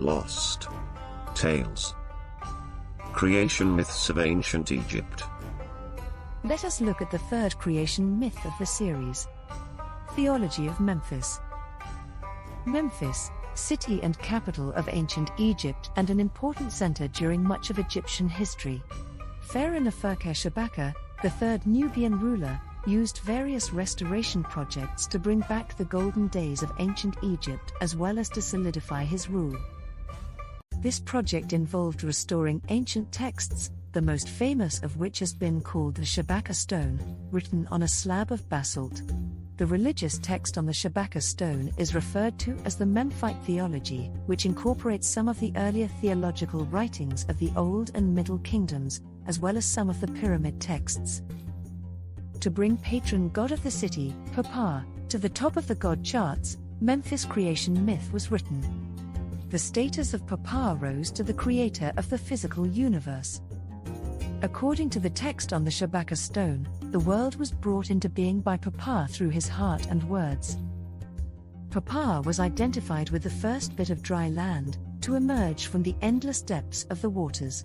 Lost Tales. Creation myths of ancient Egypt. Let us look at the third creation myth of the series. Theology of Memphis. Memphis, city and capital of ancient Egypt and an important center during much of Egyptian history. Pharaoh Neferkare-Shabaka, the third Nubian ruler, used various restoration projects to bring back the golden days of ancient Egypt as well as to solidify his rule. This project involved restoring ancient texts, the most famous of which has been called the Shabaka stone, written on a slab of basalt. The religious text on the Shabaka stone is referred to as the Memphite theology, which incorporates some of the earlier theological writings of the Old and Middle Kingdoms, as well as some of the pyramid texts. To bring patron god of the city, Ptah, to the top of the god charts, Memphis creation myth was written. The status of Ptah rose to the creator of the physical universe. According to the text on the Shabaka stone, the world was brought into being by Ptah through his heart and words. Ptah was identified with the first bit of dry land, to emerge from the endless depths of the waters.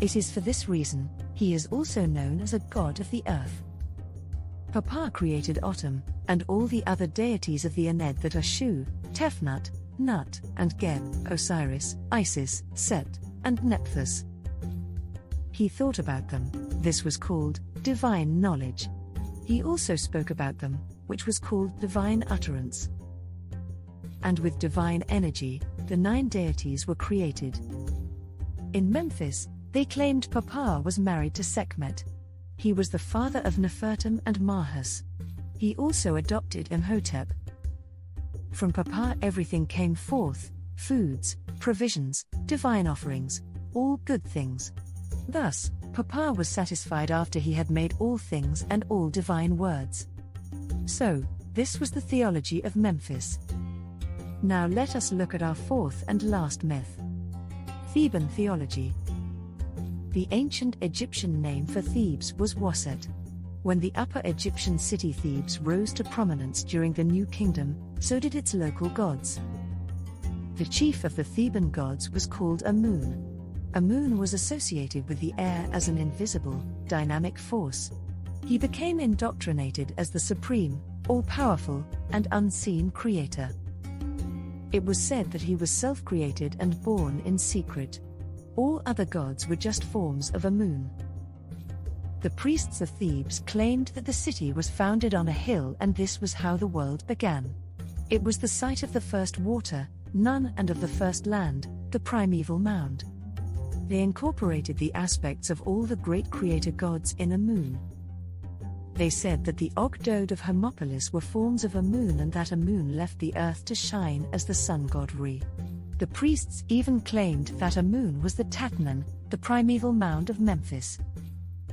It is for this reason, he is also known as a god of the earth. Ptah created Atum, and all the other deities of the Ened that are Shu, Tefnut, Nut, and Geb, Osiris, Isis, Set, and Nephthys. He thought about them, this was called divine knowledge. He also spoke about them, which was called divine utterance. And with divine energy, the 9 deities were created. In Memphis, they claimed Ptah was married to Sekhmet. He was the father of Nefertum and Mahus. He also adopted Imhotep. From Ptah everything came forth, foods, provisions, divine offerings, all good things. Thus, Ptah was satisfied after he had made all things and all divine words. So, this was the theology of Memphis. Now let us look at our fourth and last myth. Theban theology. The ancient Egyptian name for Thebes was Waset. When the Upper Egyptian city Thebes rose to prominence during the New Kingdom, so did its local gods. The chief of the Theban gods was called Amun. Amun was associated with the air as an invisible, dynamic force. He became indoctrinated as the supreme, all-powerful, and unseen creator. It was said that he was self-created and born in secret. All other gods were just forms of Amun. The priests of Thebes claimed that the city was founded on a hill and this was how the world began. It was the site of the first water, none, and of the first land, the primeval mound. They incorporated the aspects of all the great creator gods in Amun. They said that the Og-Dode of Hermopolis were forms of Amun and that Amun left the earth to shine as the sun god Re. The priests even claimed that Amun was the Tatanan, the primeval mound of Memphis.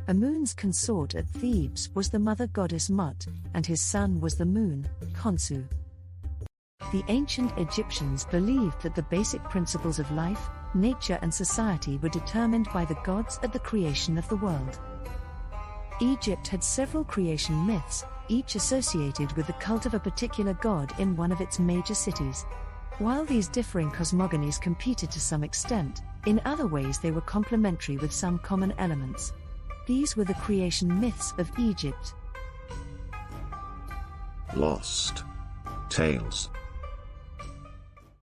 Amun's consort at Thebes was the mother goddess Mut, and his son was the moon, Khonsu. The ancient Egyptians believed that the basic principles of life, nature and society were determined by the gods at the creation of the world. Egypt had several creation myths, each associated with the cult of a particular god in one of its major cities. While these differing cosmogonies competed to some extent, in other ways they were complementary with some common elements. These were the creation myths of Egypt. Lost Tales.